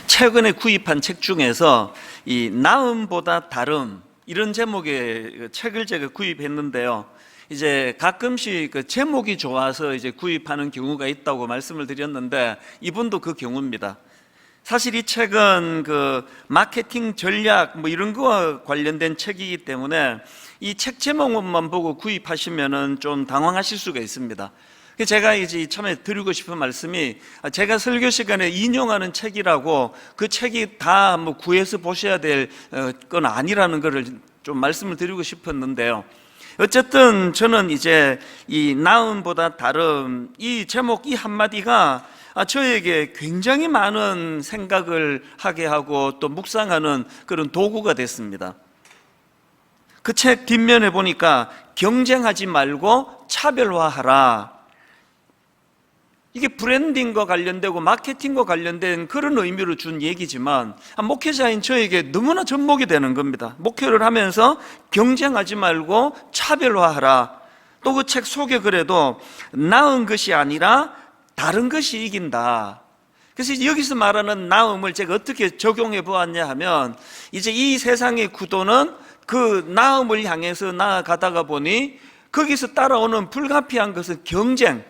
최근에 구입한 책 중에서 이 나음보다 다름, 이런 제목의 책을 제가 구입했는데요. 이제 가끔씩 그 제목이 좋아서 이제 구입하는 경우가 있다고 말씀을 드렸는데, 이분도 그 경우입니다. 사실 이 책은 그 마케팅 전략 뭐 이런 거와 관련된 책이기 때문에 이 책 제목만 보고 구입하시면은 좀 당황하실 수가 있습니다. 제가 이제 처음에 드리고 싶은 말씀이, 제가 설교 시간에 인용하는 책이라고 그 책이 다 뭐 구해서 보셔야 될 건 아니라는 것을 좀 말씀을 드리고 싶었는데요. 어쨌든 저는 이제 이 나음보다 다름, 이 제목 이 한마디가 저에게 굉장히 많은 생각을 하게 하고 또 묵상하는 그런 도구가 됐습니다. 그 책 뒷면에 보니까 경쟁하지 말고 차별화하라, 이게 브랜딩과 관련되고 마케팅과 관련된 그런 의미로 준 얘기지만, 목회자인 저에게 너무나 접목이 되는 겁니다. 목회를 하면서 경쟁하지 말고 차별화하라. 또 그 책 속에 그래도 나은 것이 아니라 다른 것이 이긴다. 그래서 여기서 말하는 나음을 제가 어떻게 적용해 보았냐 하면, 이제 이 세상의 구도는 그 나음을 향해서 나아가다가 보니 거기서 따라오는 불가피한 것은 경쟁,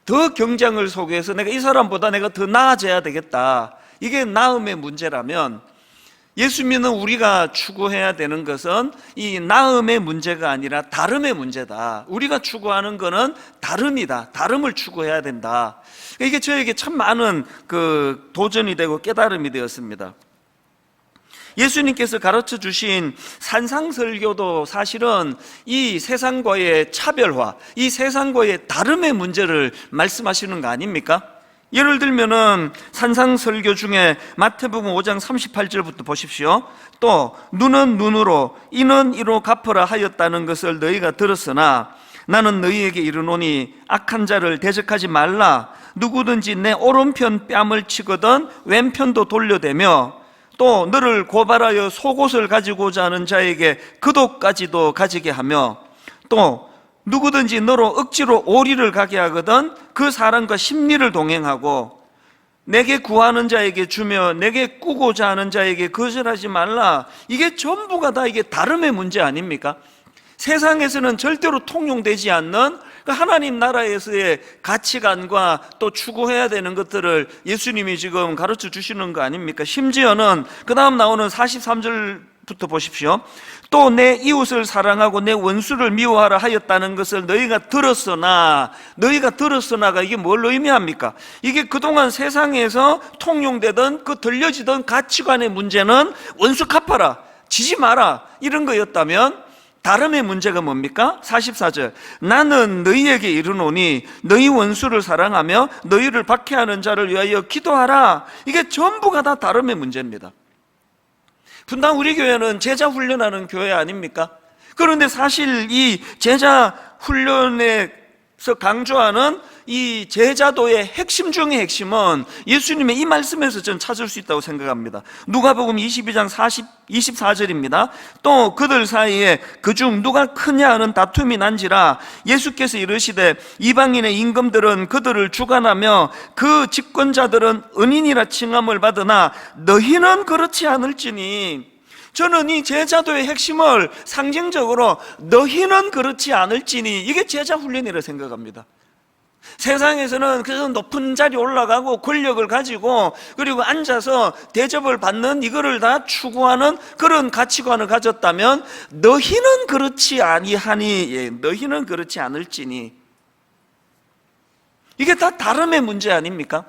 더 경쟁을 속에서 내가 이 사람보다 내가 더 나아져야 되겠다, 이게 나음의 문제라면, 예수 믿는 우리가 추구해야 되는 것은 이 나음의 문제가 아니라 다름의 문제다. 우리가 추구하는 것은 다름이다. 다름을 추구해야 된다. 이게 저에게 참 많은 그 도전이 되고 깨달음이 되었습니다. 예수님께서 가르쳐 주신 산상설교도 사실은 이 세상과의 차별화, 이 세상과의 다름의 문제를 말씀하시는 거 아닙니까? 예를 들면은 산상설교 중에 마태복음 5장 38절부터 보십시오. 또 눈은 눈으로 이는 이로 갚으라 하였다는 것을 너희가 들었으나 나는 너희에게 이르노니 악한 자를 대적하지 말라. 누구든지 내 오른편 뺨을 치거든 왼편도 돌려대며, 또 너를 고발하여 속옷을 가지고자 하는 자에게 그옷까지도 가지게 하며, 또 누구든지 너로 억지로 오리를 가게 하거든 그 사람과 심리를 동행하고, 내게 구하는 자에게 주며 내게 꾸고자 하는 자에게 거절하지 말라. 이게 전부가 다 이게 다름의 문제 아닙니까? 세상에서는 절대로 통용되지 않는 그 하나님 나라에서의 가치관과 또 추구해야 되는 것들을 예수님이 지금 가르쳐 주시는 거 아닙니까? 심지어는 그 다음 나오는 43절부터 보십시오. 또 내 이웃을 사랑하고 내 원수를 미워하라 하였다는 것을 너희가 들었으나가 이게 뭘 의미합니까? 이게 그동안 세상에서 통용되던 그 들려지던 가치관의 문제는 원수 갚아라, 지지 마라, 이런 거였다면, 다름의 문제가 뭡니까? 44절. 나는 너희에게 이르노니 너희 원수를 사랑하며 너희를 박해하는 자를 위하여 기도하라. 이게 전부가 다 다름의 문제입니다. 분당 우리 교회는 제자 훈련하는 교회 아닙니까? 그런데 사실 이 제자 훈련에서 강조하는 이 제자도의 핵심 중의 핵심은 예수님의 이 말씀에서 저는 찾을 수 있다고 생각합니다. 누가복음 22장 24절입니다. 또 그들 사이에 그중 누가 크냐 하는 다툼이 난지라 예수께서 이르시되 이방인의 임금들은 그들을 주관하며 그 집권자들은 은인이라 칭함을 받으나 너희는 그렇지 않을지니. 저는 이 제자도의 핵심을 상징적으로 너희는 그렇지 않을지니, 이게 제자 훈련이라 생각합니다. 세상에서는 그래서 높은 자리에 올라가고 권력을 가지고 그리고 앉아서 대접을 받는 이거를 다 추구하는 그런 가치관을 가졌다면, 너희는 그렇지 아니하니, 너희는 그렇지 않을지니, 이게 다 다름의 문제 아닙니까?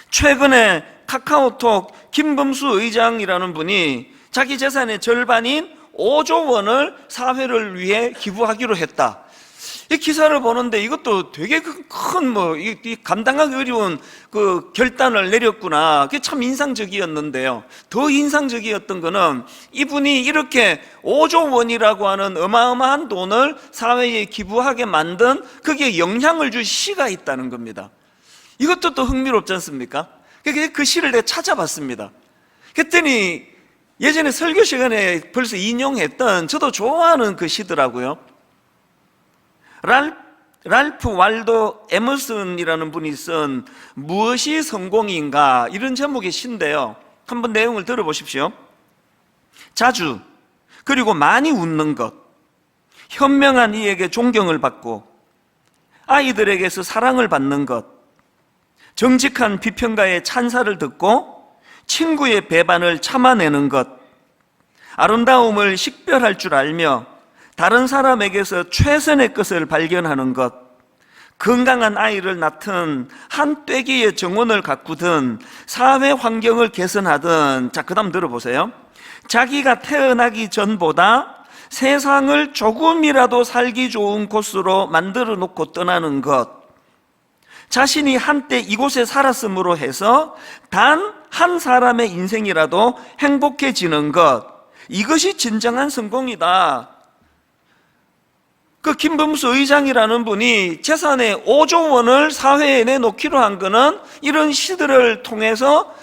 최근에 카카오톡 김범수 의장이라는 분이 자기 재산의 절반인 5조 원을 사회를 위해 기부하기로 했다. 이 기사를 보는데 이것도 되게 큰 감당하기 어려운 그 결단을 내렸구나. 그게 참 인상적이었는데요. 더 인상적이었던 거는 이분이 이렇게 5조 원이라고 하는 어마어마한 돈을 사회에 기부하게 만든 거기에 영향을 줄 시가 있다는 겁니다. 이것도 또 흥미롭지 않습니까? 그 시를 내가 찾아봤습니다. 그랬더니 예전에 설교 시간에 벌써 인용했던, 저도 좋아하는 그 시더라고요. 랄프 랄프 waldo 에머슨이라는 분이 쓴 무엇이 성공인가, 이런 제목의 시인데요, 한번 내용을 들어보십시오. 자주, 그리고 많이 웃는 것, 현명한 이에게 존경을 받고 아이들에게서 사랑을 받는 것, 정직한 비평가의 찬사를 듣고 친구의 배반을 참아내는 것, 아름다움을 식별할 줄 알며 다른 사람에게서 최선의 것을 발견하는 것, 건강한 아이를 낳든 한 떼기의 정원을 가꾸든 사회 환경을 개선하든, 자, 그 다음 들어보세요. 자기가 태어나기 전보다 세상을 조금이라도 살기 좋은 곳으로 만들어 놓고 떠나는 것, 자신이 한때 이곳에 살았으므로 해서 단 한 사람의 인생이라도 행복해지는 것, 이것이 진정한 성공이다. 그 김범수 의장이라는 분이 재산의 5조 원을 사회에 내놓기로 한 거는 이런 시들을 통해서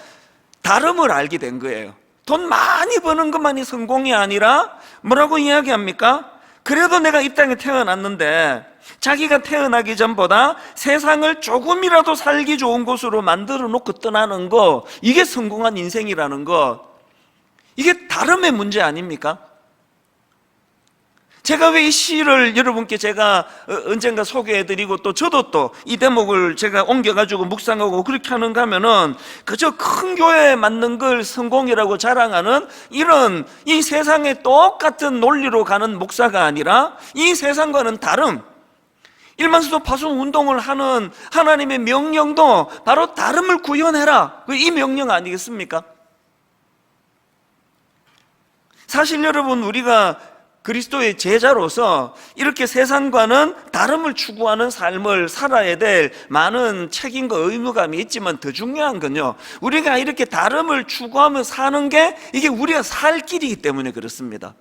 다름을 알게 된 거예요. 돈 많이 버는 것만이 성공이 아니라 뭐라고 이야기합니까? 그래도 내가 이 땅에 태어났는데 자기가 태어나기 전보다 세상을 조금이라도 살기 좋은 곳으로 만들어 놓고 떠나는 거, 이게 성공한 인생이라는 거, 이게 다름의 문제 아닙니까? 제가 왜 이 시를 여러분께 제가 언젠가 소개해드리고 또 저도 또 이 대목을 제가 옮겨가지고 묵상하고 그렇게 하는가 하면은, 그저 큰 교회에 맞는 걸 성공이라고 자랑하는 이런 이 세상에 똑같은 논리로 가는 목사가 아니라 이 세상과는 다름, 일만수도 파송 운동을 하는 하나님의 명령도 바로 다름을 구현해라, 이 명령 아니겠습니까? 사실 여러분, 우리가 그리스도의 제자로서 이렇게 세상과는 다름을 추구하는 삶을 살아야 될 많은 책임과 의무감이 있지만, 더 중요한 건요, 우리가 이렇게 다름을 추구하며 사는 게 이게 우리가 살 길이기 때문에 그렇습니다.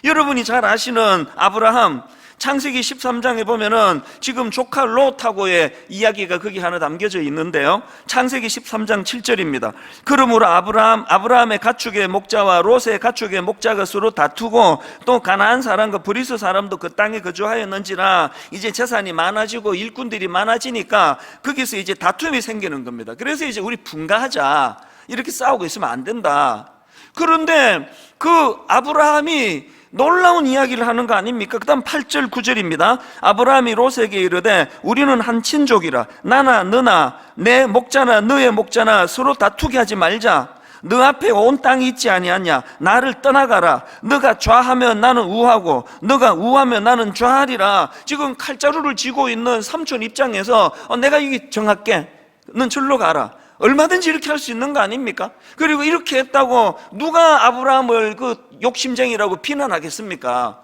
여러분이 잘 아시는 아브라함, 창세기 13장에 보면은 지금 조카 롯하고의 이야기가 거기 하나 담겨져 있는데요, 창세기 13장 7절입니다. 그러므로 아브라함의 가축의 목자와 롯의 가축의 목자가 서로 다투고 또 가나안 사람과 브리스 사람도 그 땅에 거주하였는지라, 이제 재산이 많아지고 일꾼들이 많아지니까 거기서 이제 다툼이 생기는 겁니다. 그래서 이제 우리 분가하자, 이렇게 싸우고 있으면 안 된다. 그런데 그 아브라함이 놀라운 이야기를 하는 거 아닙니까? 그 다음 8절 9절입니다 아브라함이 롯에게 이르되 우리는 한 친족이라 나나 너나 내 목자나 너의 목자나 서로 다투게 하지 말자. 너 앞에 온 땅이 있지 아니하냐? 나를 떠나가라. 너가 좌하면 나는 우하고 너가 우하면 나는 좌하리라. 지금 칼자루를 쥐고 있는 삼촌 입장에서 내가 이게 정할게, 넌 절로 가라, 얼마든지 이렇게 할 수 있는 거 아닙니까? 그리고 이렇게 했다고 누가 아브라함을 그 욕심쟁이라고 비난하겠습니까?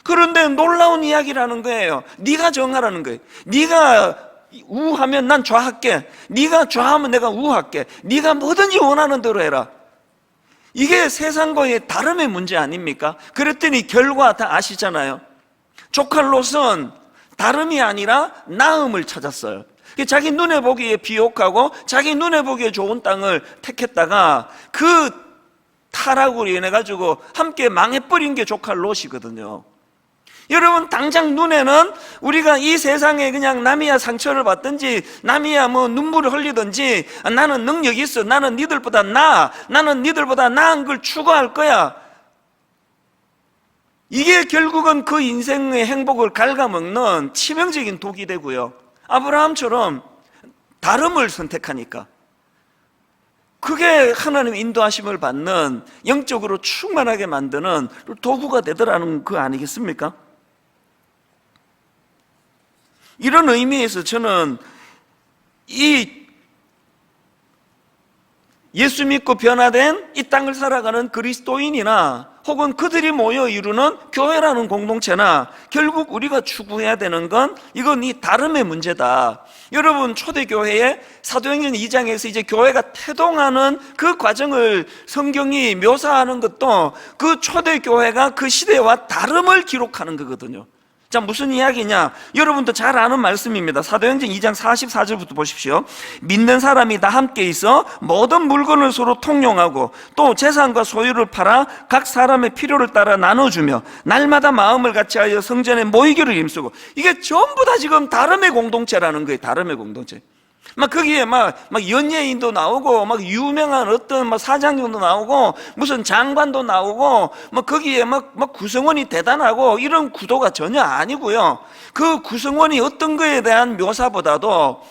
그런데 놀라운 이야기를 하는 거예요. 네가 정하라는 거예요. 네가 우하면 난 좌할게, 네가 좌하면 내가 우할게, 네가 뭐든지 원하는 대로 해라. 이게 세상과의 다름의 문제 아닙니까? 그랬더니 결과 다 아시잖아요. 조카 롯은 다름이 아니라 나음을 찾았어요. 자기 눈에 보기에 비옥하고 자기 눈에 보기에 좋은 땅을 택했다가 그 타락으로 인해 가지고 함께 망해버린 게 조카 롯이거든요. 여러분, 당장 눈에는 우리가 이 세상에 그냥 남이야 상처를 받든지 남이야 뭐 눈물을 흘리든지 나는 능력이 있어, 나는 니들보다 나아, 나는 니들보다 나은 걸 추구할 거야, 이게 결국은 그 인생의 행복을 갉아먹는 치명적인 독이 되고요, 아브라함처럼 다름을 선택하니까 그게 하나님의 인도하심을 받는, 영적으로 충만하게 만드는 도구가 되더라는 거 아니겠습니까? 이런 의미에서 저는 이 예수 믿고 변화된 이 땅을 살아가는 그리스도인이나 혹은 그들이 모여 이루는 교회라는 공동체나 결국 우리가 추구해야 되는 건 이건 이 다름의 문제다. 여러분, 초대교회의 사도행전 2장에서 이제 교회가 태동하는 그 과정을 성경이 묘사하는 것도 그 초대교회가 그 시대와 다름을 기록하는 거거든요. 자, 무슨 이야기냐? 여러분도 잘 아는 말씀입니다. 사도행전 2장 44절부터 보십시오. 믿는 사람이 다 함께 있어 모든 물건을 서로 통용하고 또 재산과 소유를 팔아 각 사람의 필요를 따라 나눠주며 날마다 마음을 같이하여 성전에 모이기를 힘쓰고. 이게 전부 다 지금 다름의 공동체라는 거예요. 다름의 공동체. 막 거기에 막 연예인도 나오고 막 유명한 어떤 막 사장님도 나오고 무슨 장관도 나오고 막 거기에 막 구성원이 대단하고 이런 구도가 전혀 아니고요. 그 구성원이 어떤 거에 대한 묘사보다도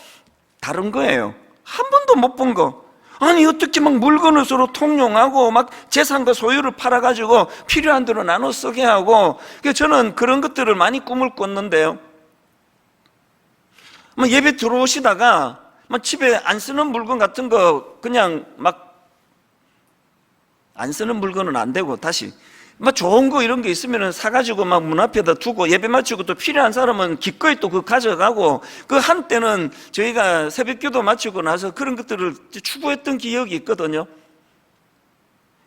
다른 거예요. 한 번도 못 본 거. 아니 어떻게 막 물건을 서로 통용하고 막 재산과 소유를 팔아가지고 필요한 대로 나눠 쓰게 하고. 그래서 저는 그런 것들을 많이 꿈을 꿨는데요. 예배 들어오시다가 집에 안 쓰는 물건 같은 거 그냥 안 쓰는 물건은 안 되고 다시 좋은 거 이런 게 있으면 사가지고 문 앞에다 두고 예배 마치고 또 필요한 사람은 기꺼이 또 그거 가져가고. 그 한때는 저희가 새벽기도 마치고 나서 그런 것들을 추구했던 기억이 있거든요.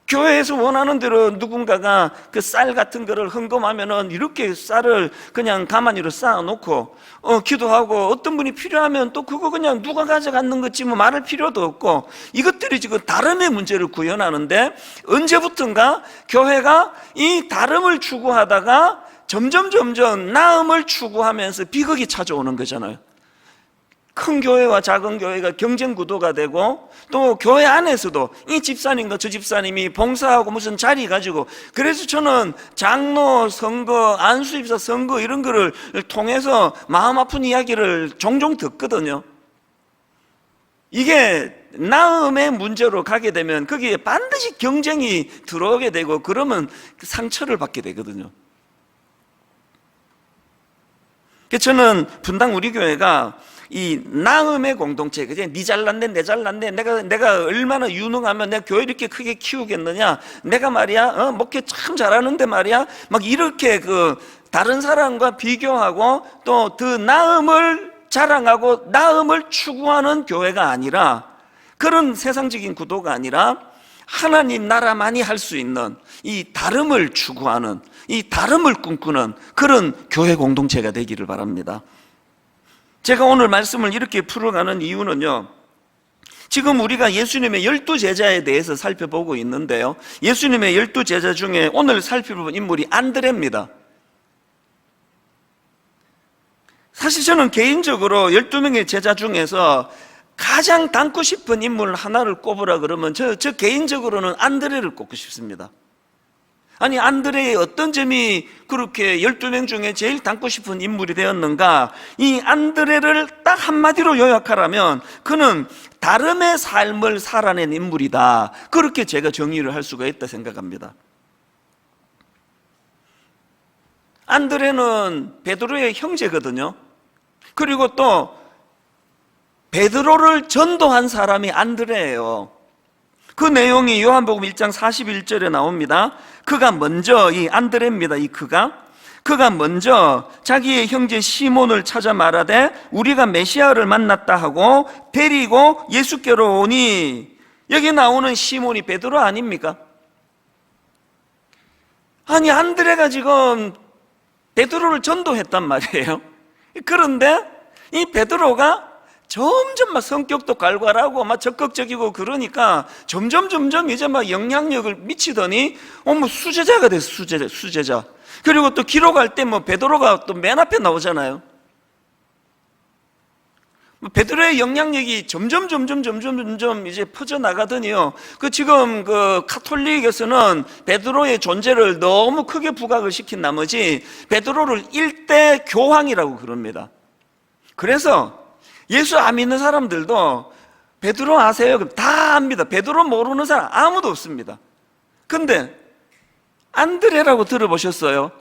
교회에서 원하는 대로 누군가가 그 쌀 같은 거를 헌금하면은 이렇게 쌀을 그냥 가만히로 쌓아놓고 기도하고, 어떤 분이 필요하면 또 그거 그냥 누가 가져갔는 거지 뭐 말할 필요도 없고. 이것들이 지금 다름의 문제를 구현하는데, 언제부턴가 교회가 이 다름을 추구하다가 점점 나음을 추구하면서 비극이 찾아오는 거잖아요. 큰 교회와 작은 교회가 경쟁 구도가 되고, 또 교회 안에서도 이 집사님과 저 집사님이 봉사하고 무슨 자리 가지고. 그래서 저는 장로 선거, 안수입사 선거 이런 거를 통해서 마음 아픈 이야기를 종종 듣거든요. 이게 나음의 문제로 가게 되면 거기에 반드시 경쟁이 들어오게 되고, 그러면 상처를 받게 되거든요. 그래서 저는 분당 우리 교회가 이 나음의 공동체, 그제 니 잘났네 내 잘났네, 내가 얼마나 유능하면 내가 교회 이렇게 크게 키우겠느냐, 내가 말이야 목회 참 잘하는데 말이야 막 이렇게 그 다른 사람과 비교하고 또 그 나음을 자랑하고 나음을 추구하는 교회가 아니라, 그런 세상적인 구도가 아니라 하나님 나라만이 할 수 있는 이 다름을 추구하는, 이 다름을 꿈꾸는 그런 교회 공동체가 되기를 바랍니다. 제가 오늘 말씀을 이렇게 풀어가는 이유는요, 지금 우리가 예수님의 12제자에 대해서 살펴보고 있는데요, 예수님의 12제자 중에 오늘 살펴볼 인물이 안드레입니다. 사실 저는 개인적으로 12명의 제자 중에서 가장 닮고 싶은 인물 하나를 꼽으라 그러면 저 개인적으로는 안드레를 꼽고 싶습니다. 아니, 안드레의 어떤 점이 그렇게 12명 중에 제일 닮고 싶은 인물이 되었는가? 이 안드레를 딱 한마디로 요약하라면 그는 다름의 삶을 살아낸 인물이다, 그렇게 제가 정의를 할 수가 있다 생각합니다. 안드레는 베드로의 형제거든요. 그리고 또 베드로를 전도한 사람이 안드레예요. 그 내용이 요한복음 1장 41절에 나옵니다. 그가 먼저, 이 안드레입니다. 이 그가 먼저 자기의 형제 시몬을 찾아 말하되 우리가 메시아를 만났다 하고 데리고 예수께로 오니. 여기 나오는 시몬이 베드로 아닙니까? 아니, 안드레가 지금 베드로를 전도했단 말이에요. 그런데 이 베드로가 점점 막 성격도 갈갈하고 막 적극적이고 그러니까 점점 이제 막 영향력을 미치더니 뭐 수제자가 됐어. 수제자. 그리고 또 기록할 때 뭐 베드로가 또 맨 앞에 나오잖아요. 베드로의 영향력이 점점 이제 퍼져나가더니요, 지금 카톨릭에서는 베드로의 존재를 너무 크게 부각을 시킨 나머지 베드로를 일대 교황이라고 그럽니다. 그래서 예수 안 믿는 사람들도 베드로 아세요? 그럼 다 압니다. 베드로 모르는 사람 아무도 없습니다. 근데 안드레라고 들어보셨어요?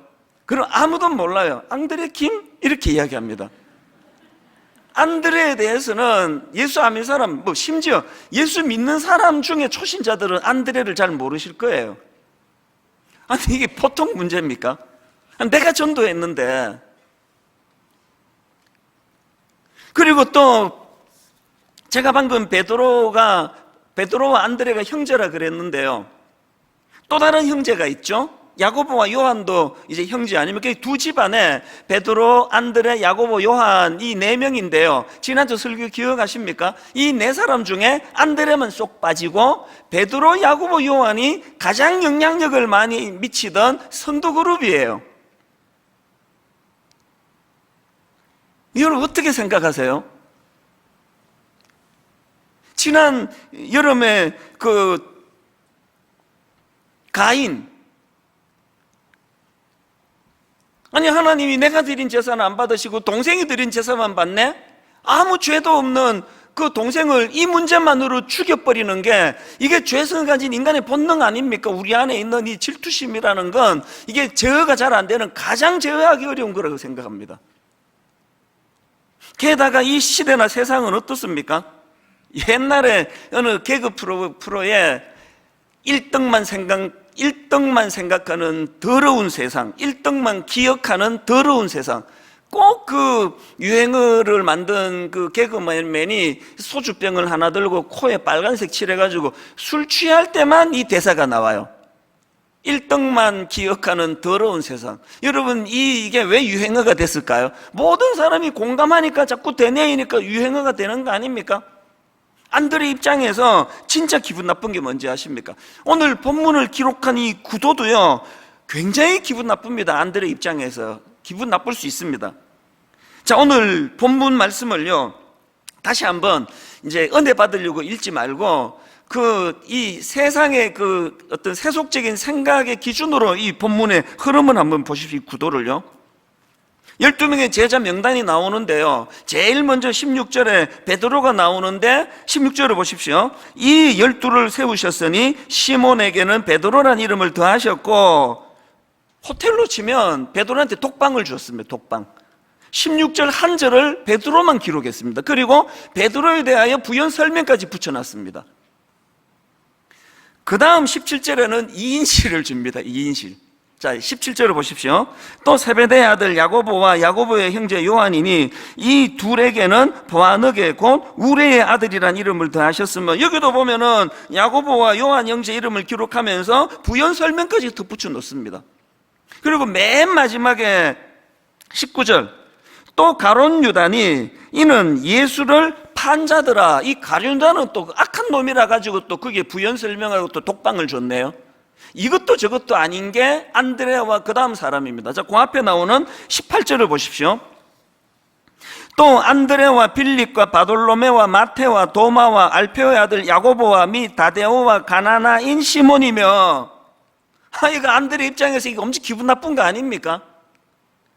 그럼 아무도 몰라요. 안드레 김? 이렇게 이야기합니다. 안드레에 대해서는 예수 안 믿는 사람, 심지어 예수 믿는 사람 중에 초신자들은 안드레를 잘 모르실 거예요. 아니, 이게 보통 문제입니까? 내가 전도했는데. 그리고 또 제가 방금 베드로와 안드레가 형제라 그랬는데요, 또 다른 형제가 있죠. 야고보와 요한도 이제 형제 아닙니까? 두 집안에 베드로, 안드레, 야고보, 요한 이 네 명인데요. 지난주 설교 기억하십니까? 이 네 사람 중에 안드레만 쏙 빠지고 베드로, 야고보, 요한이 가장 영향력을 많이 미치던 선도 그룹이에요. 여러분 어떻게 생각하세요? 지난 여름에 그 가인, 아니 하나님이 내가 드린 제사는 안 받으시고 동생이 드린 제사만 받네? 아무 죄도 없는 그 동생을 이 문제만으로 죽여버리는 게 이게 죄성을 가진 인간의 본능 아닙니까? 우리 안에 있는 이 질투심이라는 건 이게 제어가 잘 안 되는 가장 제어하기 어려운 거라고 생각합니다. 게다가 이 시대나 세상은 어떻습니까? 옛날에 어느 개그 프로에 1등만 생각하는 더러운 세상, 1등만 기억하는 더러운 세상. 꼭 그 유행어를 만든 그 개그맨이 소주병을 하나 들고 코에 빨간색 칠해가지고 술 취할 때만 이 대사가 나와요. 1등만 기억하는 더러운 세상. 여러분 이게 왜 유행어가 됐을까요? 모든 사람이 공감하니까 자꾸 되뇌이니까 유행어가 되는 거 아닙니까? 안드레 입장에서 진짜 기분 나쁜 게 뭔지 아십니까? 오늘 본문을 기록한 이 구도도요 굉장히 기분 나쁩니다. 안드레 입장에서 기분 나쁠 수 있습니다. 자, 오늘 본문 말씀을요 다시 한번 이제 은혜 받으려고 읽지 말고 이 세상의 그 어떤 세속적인 생각의 기준으로 이 본문의 흐름을 한번 보십시오. 이 구도를요 12명의 제자 명단이 나오는데요 제일 먼저 16절에 베드로가 나오는데 16절을 보십시오. 이 12를 세우셨으니 시몬에게는 베드로라는 이름을 더하셨고, 호텔로 치면 베드로한테 독방을 주었습니다. 독방. 16절 한 절을 베드로만 기록했습니다. 그리고 베드로에 대하여 부연 설명까지 붙여놨습니다. 그 다음 17절에는 2인실을 줍니다. 2인실. 자, 17절을 보십시오. 또 세베대의 아들 야고보와 야고보의 형제 요한이니 이 둘에게는 보아너게 곧 우레의 아들이란 이름을 더하셨으며, 여기도 보면은 야고보와 요한 형제 이름을 기록하면서 부연 설명까지 덧붙여 놓습니다. 그리고 맨 마지막에 19절 또 가룟 유다니 이는 예수를 판자더라. 이 가룟 유다는 또 악한 놈이라 가지고 또 거기에 부연 설명하고 또 독방을 줬네요. 이것도 저것도 아닌 게 안드레와 그 다음 사람입니다. 자, 그 앞에 나오는 18절을 보십시오. 또 안드레와 빌립과 바돌로메와 마테와 도마와 알페오의 아들 야고보와 미 다데오와 가나나인 시몬이며, 이거 안드레 입장에서 이거 엄청 기분 나쁜 거 아닙니까?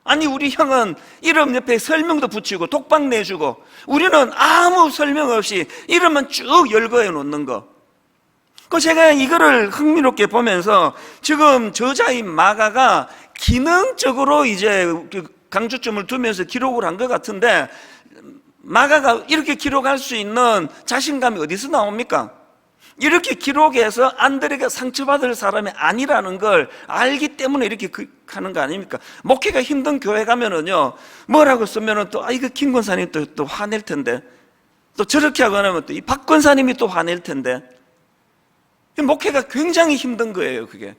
아니 우리 형은 이름 옆에 설명도 붙이고 독방 내주고, 우리는 아무 설명 없이 이름만 쭉 열거해 놓는 거. 제가 이거를 흥미롭게 보면서 지금 저자인 마가가 기능적으로 이제 강조점을 두면서 기록을 한 것 같은데, 마가가 이렇게 기록할 수 있는 자신감이 어디서 나옵니까? 이렇게 기록해서 안드레가 상처받을 사람이 아니라는 걸 알기 때문에 이렇게 하는 거 아닙니까? 목회가 힘든 교회 가면은요 뭐라고 쓰면은 또 이거 김 권사님 또 화낼 텐데, 또 저렇게 하고 나면 또 이 박 권사님이 또 화낼 텐데, 목회가 굉장히 힘든 거예요. 그게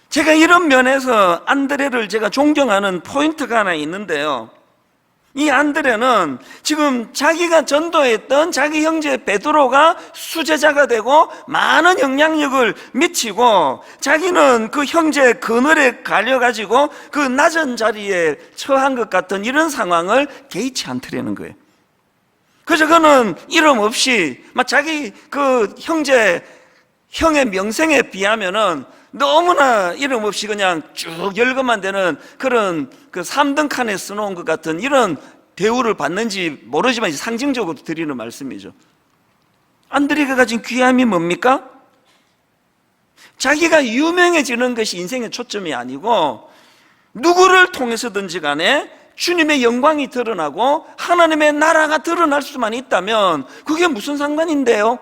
제가 이런 면에서 안드레를 제가 존경하는 포인트가 하나 있는데요, 이 안드레는 지금 자기가 전도했던 자기 형제 베드로가 수제자가 되고 많은 영향력을 미치고, 자기는 그 형제 그늘에 갈려가지고 그 낮은 자리에 처한 것 같은 이런 상황을 개의치 않더라는 거예요. 그래서 그는 이름 없이 자기 그 형의 명성에 비하면은 너무나 이름 없이 그냥 쭉 열거만 되는 그런 그 3등 칸에 써놓은 것 같은 이런 대우를 받는지 모르지만 상징적으로 드리는 말씀이죠. 안드레가 가진 귀함이 뭡니까? 자기가 유명해지는 것이 인생의 초점이 아니고, 누구를 통해서든지 간에 주님의 영광이 드러나고 하나님의 나라가 드러날 수만 있다면 그게 무슨 상관인데요?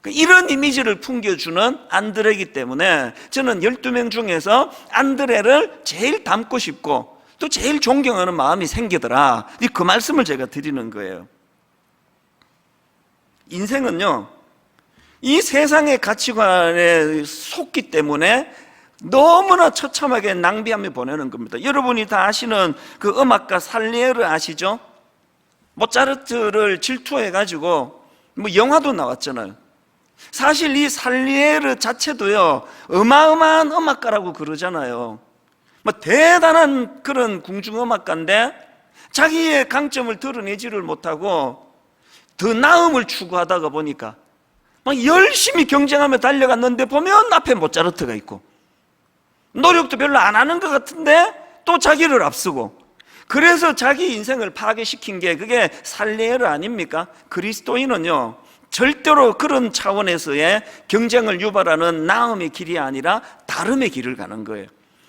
이런 이미지를 풍겨주는 안드레이기 때문에 저는 12명 중에서 안드레를 제일 닮고 싶고 또 제일 존경하는 마음이 생기더라. 그 말씀을 제가 드리는 거예요. 인생은요 이 세상의 가치관에 속기 때문에 너무나 처참하게 낭비하며 보내는 겁니다. 여러분이 다 아시는 그 음악가 살리에르 아시죠? 모차르트를 질투해가지고 뭐 영화도 나왔잖아요. 사실 이 살리에르 자체도요, 어마어마한 음악가라고 그러잖아요. 뭐 대단한 그런 궁중음악가인데 자기의 강점을 드러내지를 못하고 더 나음을 추구하다가 보니까 막 열심히 경쟁하며 달려갔는데 보면 앞에 모차르트가 있고 노력도 별로 안 하는 것 같은데 또 자기를 앞서고, 그래서 자기 인생을 파괴시킨 게 그게 살리에르 아닙니까? 그리스도인은요, 절대로 그런 차원에서의 경쟁을 유발하는 나음의 길이 아니라 다름의 길을 가는 거예요.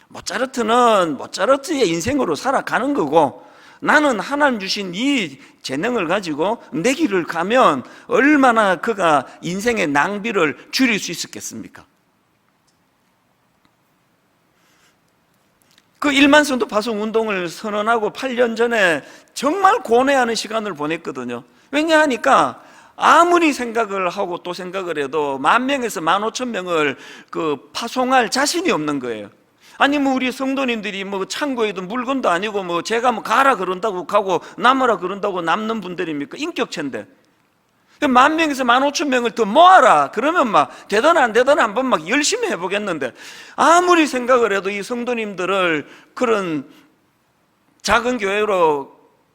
모차르트는 모차르트의 인생으로 살아가는 거고, 나는 하나님 주신 이 재능을 가지고 내 길을 가면 얼마나 그가 인생의 낭비를 줄일 수 있었겠습니까? 그 일만성도 파송 운동을 선언하고 8년 전에 정말 고뇌하는 시간을 보냈거든요. 왜냐하니까 아무리 생각을 하고 또 생각을 해도 10,000명에서 15,000명을 그 파송할 자신이 없는 거예요. 아니 뭐 우리 성도님들이 뭐 창고에도 물건도 아니고 뭐 제가 뭐 가라 그런다고 가고 남으라 그런다고 남는 분들입니까? 인격체인데 10,000명에서 15,000명을 더 모아라 그러면 막 되든 안 되든 한번 막 열심히 해보겠는데, 아무리 생각을 해도 이 성도님들을 그런 작은 교회로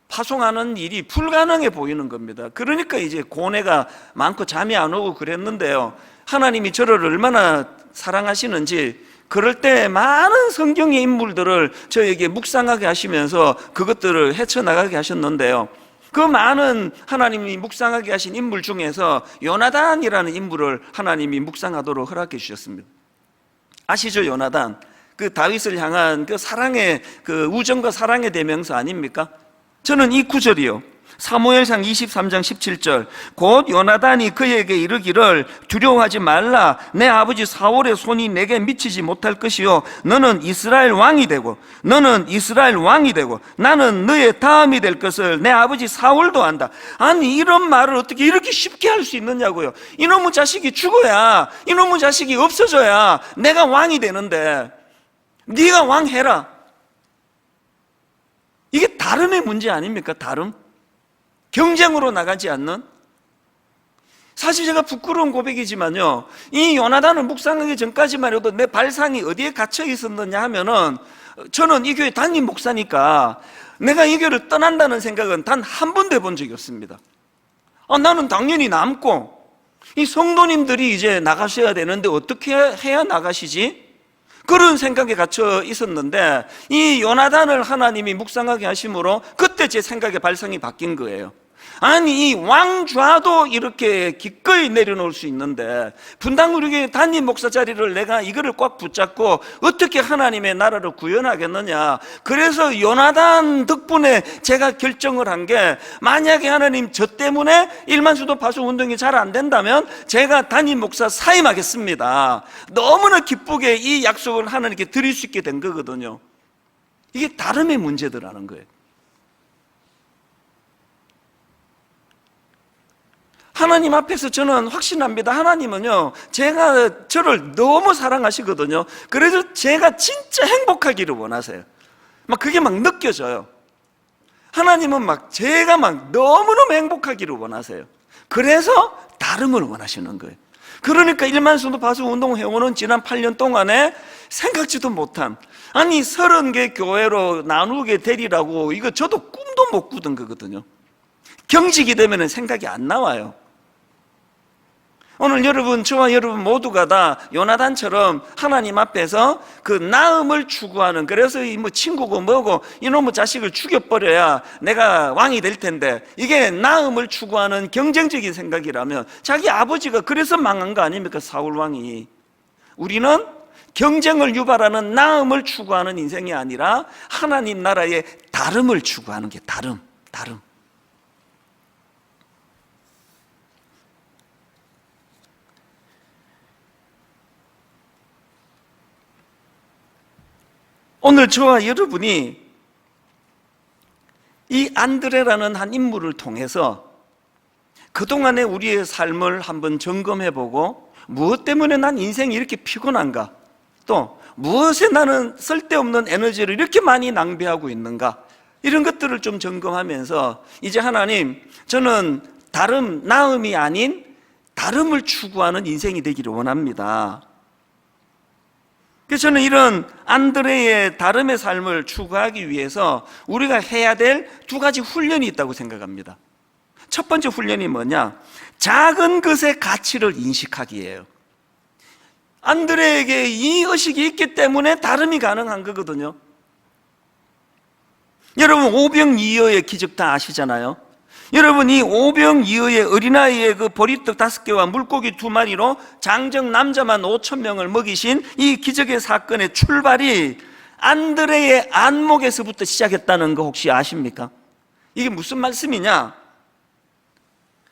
파송하는 일이 불가능해 보이는 겁니다. 그러니까 이제 고뇌가 많고 잠이 안 오고 그랬는데요, 하나님이 저를 얼마나 사랑하시는지 그럴 때 많은 성경의 인물들을 저에게 묵상하게 하시면서 그것들을 헤쳐나가게 하셨는데요, 그 많은 하나님이 묵상하게 하신 인물 중에서 요나단이라는 인물을 하나님이 묵상하도록 허락해 주셨습니다. 아시죠? 요나단, 그 다윗을 향한 그 사랑의, 그 우정과 사랑의 대명사 아닙니까? 저는 이 구절이요, 사무엘상 23장 17절, 곧 요나단이 그에게 이르기를 두려워하지 말라, 내 아버지 사울의 손이 내게 미치지 못할 것이요 너는 이스라엘 왕이 되고 나는 너의 다음이 될 것을 내 아버지 사울도 안다. 아니 이런 말을 어떻게 이렇게 쉽게 할 수 있느냐고요. 이놈의 자식이 죽어야, 이놈의 자식이 없어져야 내가 왕이 되는데 네가 왕해라. 이게 다름의 문제 아닙니까? 다름? 경쟁으로 나가지 않는? 사실 제가 부끄러운 고백이지만요, 이 요나단을 묵상하기 전까지만 해도 내 발상이 어디에 갇혀 있었느냐 하면은, 저는 이 교회 담임 목사니까 내가 이 교회를 떠난다는 생각은 단 한 번도 해본 적이 없습니다. 나는 당연히 남고 이 성도님들이 이제 나가셔야 되는데 어떻게 해야 나가시지? 그런 생각에 갇혀 있었는데 이 요나단을 하나님이 묵상하게 하심으로 그때 제 생각의 발상이 바뀐 거예요. 아니 이 왕좌도 이렇게 기꺼이 내려놓을 수 있는데 분당 우리 교회 담임 목사 자리를 내가 이거를 꽉 붙잡고 어떻게 하나님의 나라를 구현하겠느냐. 그래서 요나단 덕분에 제가 결정을 한 게, 만약에 하나님 저 때문에 일만수도 파송 운동이 잘 안 된다면 제가 담임 목사 사임하겠습니다. 너무나 기쁘게 이 약속을 하나님께 드릴 수 있게 된 거거든요. 이게 다름의 문제더라는 거예요. 하나님 앞에서 저는 확신합니다. 하나님은요, 저를 너무 사랑하시거든요. 그래서 제가 진짜 행복하기를 원하세요. 막 그게 막 느껴져요. 하나님은 막 제가 막 너무너무 행복하기를 원하세요. 그래서 다름을 원하시는 거예요. 그러니까 일만수도 파송 운동해오는 지난 8년 동안에 생각지도 못한, 아니 30개 교회로 나누게 되리라고, 이거 저도 꿈도 못 꾸던 거거든요. 경직이 되면 생각이 안 나와요. 오늘 여러분, 저와 여러분 모두가 다 요나단처럼 하나님 앞에서 그 나음을 추구하는, 그래서 뭐 친구고 뭐고 이놈의 자식을 죽여버려야 내가 왕이 될 텐데, 이게 나음을 추구하는 경쟁적인 생각이라면 자기 아버지가 그래서 망한 거 아닙니까? 사울 왕이. 우리는 경쟁을 유발하는 나음을 추구하는 인생이 아니라 하나님 나라의 다름을 추구하는 게 다름. 오늘 저와 여러분이 이 안드레라는 한 인물을 통해서 그동안의 우리의 삶을 한번 점검해보고 무엇 때문에 난 인생이 이렇게 피곤한가, 또 무엇에 나는 쓸데없는 에너지를 이렇게 많이 낭비하고 있는가, 이런 것들을 좀 점검하면서 이제 하나님, 저는 다름, 나음이 아닌 다름을 추구하는 인생이 되기를 원합니다. 그래서 저는 이런 안드레의 다름의 삶을 추구하기 위해서 우리가 해야 될 두 가지 훈련이 있다고 생각합니다. 첫 번째 훈련이 뭐냐? 작은 것의 가치를 인식하기예요. 안드레에게 이 의식이 있기 때문에 다름이 가능한 거거든요. 여러분, 오병이어의 기적 다 아시잖아요. 여러분, 이 오병이어의 어린아이의 그 보리떡 5개와 물고기 2마리로 장정 남자만 5,000명을 먹이신 이 기적의 사건의 출발이 안드레의 안목에서부터 시작했다는 거 혹시 아십니까? 이게 무슨 말씀이냐?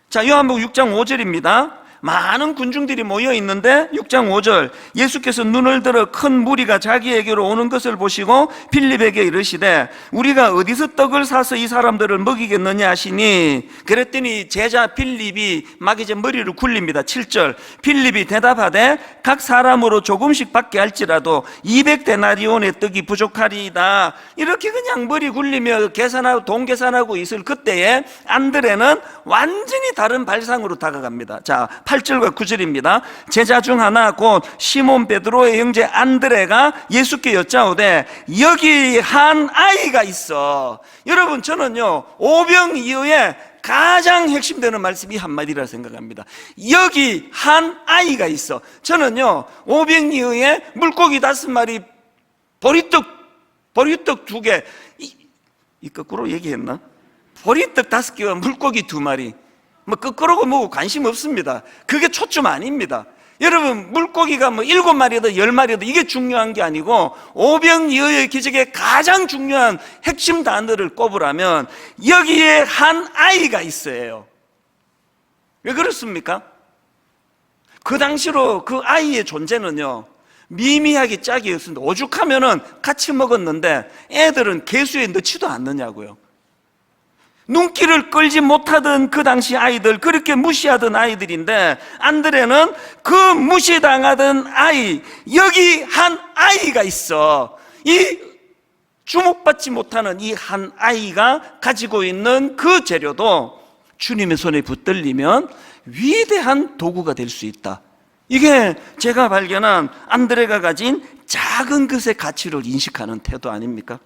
자, 요한복음 6장 5절입니다. 많은 군중들이 모여 있는데 6장 5절, 예수께서 눈을 들어 큰 무리가 자기에게로 오는 것을 보시고 빌립에게 이르시되 우리가 어디서 떡을 사서 이 사람들을 먹이겠느냐 하시니, 그랬더니 제자 빌립이 막 이제 머리를 굴립니다. 7절, 빌립이 대답하되 각 사람으로 조금씩 받게 할지라도 200데나리온의 떡이 부족하리이다. 이렇게 그냥 머리 굴리며 계산하고 돈 계산하고 있을 그때에 안드레는 완전히 다른 발상으로 다가갑니다. 자, 8절과 9절입니다. 제자 중 하나 곧 시몬 베드로의 형제 안드레가 예수께 여짜오되 여기 한 아이가 있어. 여러분, 저는요 오병이어의 가장 핵심되는 말씀이 한마디라 생각합니다. 여기 한 아이가 있어. 저는요 오병이어의 물고기 5마리, 보리떡 2개, 이 거꾸로 얘기했나? 보리떡 5개와 물고기 2마리, 뭐 거꾸로고 뭐고 관심 없습니다. 그게 초점 아닙니다. 여러분, 물고기가 뭐 7마리든 10마리든 이게 중요한 게 아니고, 오병이어의 기적의 가장 중요한 핵심 단어를 꼽으라면 여기에 한 아이가 있어요. 왜 그렇습니까? 그 당시로 그 아이의 존재는요 미미하게 짝이었습니다. 오죽하면은 같이 먹었는데 애들은 개수에 넣지도 않느냐고요. 눈길을 끌지 못하던 그 당시 아이들, 그렇게 무시하던 아이들인데 안드레는 그 무시당하던 아이, 여기 한 아이가 있어. 이 주목받지 못하는 이 한 아이가 가지고 있는 그 재료도 주님의 손에 붙들리면 위대한 도구가 될 수 있다. 이게 제가 발견한 안드레가 가진 작은 것의 가치를 인식하는 태도 아닙니까?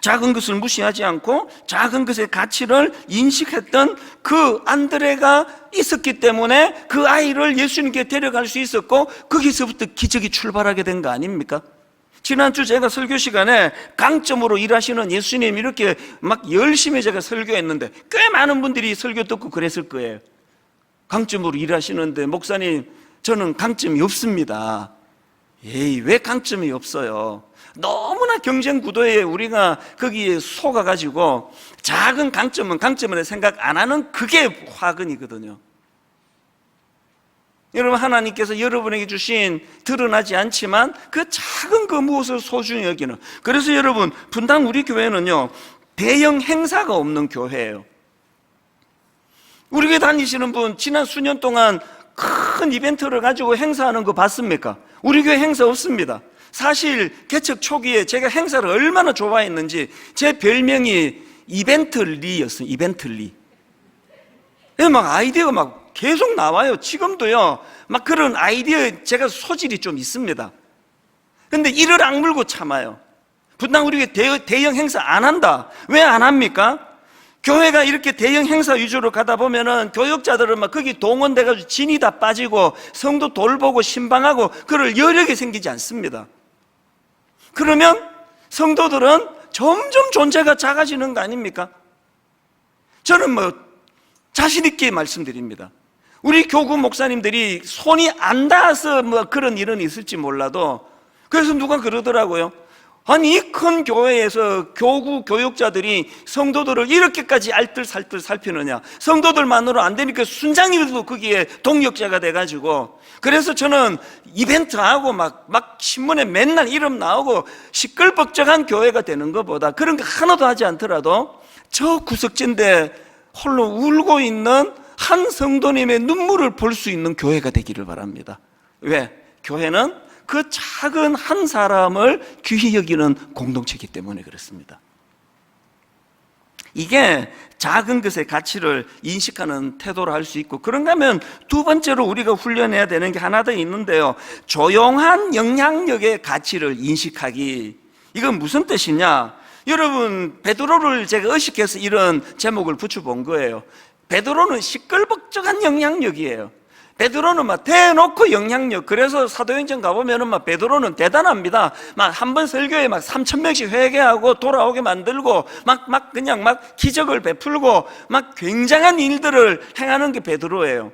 작은 것을 무시하지 않고 작은 것의 가치를 인식했던 그 안드레가 있었기 때문에 그 아이를 예수님께 데려갈 수 있었고, 거기서부터 기적이 출발하게 된 거 아닙니까? 지난주 제가 설교 시간에 강점으로 일하시는 예수님 이렇게 막 열심히 제가 설교했는데 꽤 많은 분들이 설교 듣고 그랬을 거예요. 강점으로 일하시는데 목사님, 저는 강점이 없습니다. 에이, 왜 강점이 없어요? 너무나 경쟁 구도에 우리가 거기에 속아가지고 작은 강점을 생각 안 하는 그게 화근이거든요. 여러분, 하나님께서 여러분에게 주신 드러나지 않지만 그 작은 그 무엇을 소중히 여기는, 그래서 여러분, 분당 우리 교회는요 대형 행사가 없는 교회예요. 우리 교회 다니시는 분 지난 수년 동안 큰 이벤트를 가지고 행사하는 거 봤습니까? 우리 교회 행사 없습니다. 사실 개척 초기에 제가 행사를 얼마나 좋아했는지 제 별명이 이벤트리였어요. 이벤트리. 막 아이디어가 막 계속 나와요. 지금도요 막 그런 아이디어에 제가 소질이 좀 있습니다. 근데 이를 악물고 참아요. 분당 우리 교회 대형 행사 안 한다. 왜 안 합니까? 교회가 이렇게 대형 행사 위주로 가다 보면은 교역자들은 막 거기 동원돼가지고 진이 다 빠지고 성도 돌보고 신방하고 그럴 여력이 생기지 않습니다. 그러면 성도들은 점점 존재가 작아지는 거 아닙니까? 저는 뭐 자신 있게 말씀드립니다. 우리 교구 목사님들이 손이 안 닿아서 뭐 그런 일은 있을지 몰라도, 그래서 누가 그러더라고요. 아니, 이 큰 교회에서 교구 교육자들이 성도들을 이렇게까지 알뜰살뜰 살피느냐, 성도들만으로 안 되니까 순장님도 거기에 동력자가 돼가지고, 그래서 저는 이벤트하고 막 신문에 맨날 이름 나오고 시끌벅적한 교회가 되는 것보다, 그런 거 하나도 하지 않더라도 저 구석진데 홀로 울고 있는 한 성도님의 눈물을 볼 수 있는 교회가 되기를 바랍니다. 왜? 교회는 그 작은 한 사람을 귀히 여기는 공동체이기 때문에 그렇습니다. 이게 작은 것의 가치를 인식하는 태도로 할 수 있고, 그런가 하면 두 번째로 우리가 훈련해야 되는 게 하나 더 있는데요, 조용한 영향력의 가치를 인식하기. 이건 무슨 뜻이냐? 여러분, 베드로를 제가 의식해서 이런 제목을 붙여본 거예요. 베드로는 시끌벅적한 영향력이에요. 베드로는 막 대놓고 영향력. 그래서 사도행전 가보면은 막 베드로는 대단합니다. 막 한 번 설교에 막 3,000명씩 회개하고 돌아오게 만들고 그냥 기적을 베풀고 막 굉장한 일들을 행하는 게 베드로예요.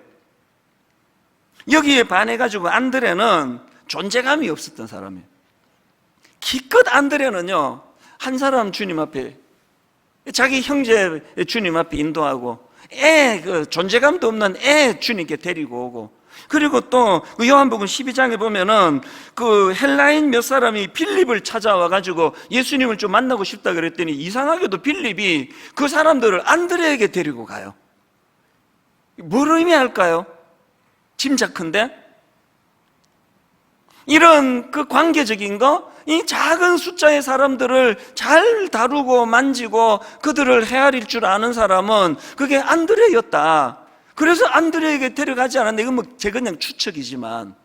여기에 반해가지고 안드레는 존재감이 없었던 사람이에요. 기껏 안드레는요, 한 사람 주님 앞에, 자기 형제 주님 앞에 인도하고, 존재감도 없는 주님께 데리고 오고, 그리고 또 요한복음 12장에 보면은 그 헬라인 몇 사람이 빌립을 찾아와가지고 예수님을 좀 만나고 싶다 그랬더니 이상하게도 빌립이 그 사람들을 안드레에게 데리고 가요. 뭘 의미할까요? 짐작컨대 이런 그 관계적인 거, 이 작은 숫자의 사람들을 잘 다루고 만지고 그들을 헤아릴 줄 아는 사람은 그게 안드레였다. 그래서 안드레에게 데려가지 않았는데, 이건 제 그냥 추측이지만,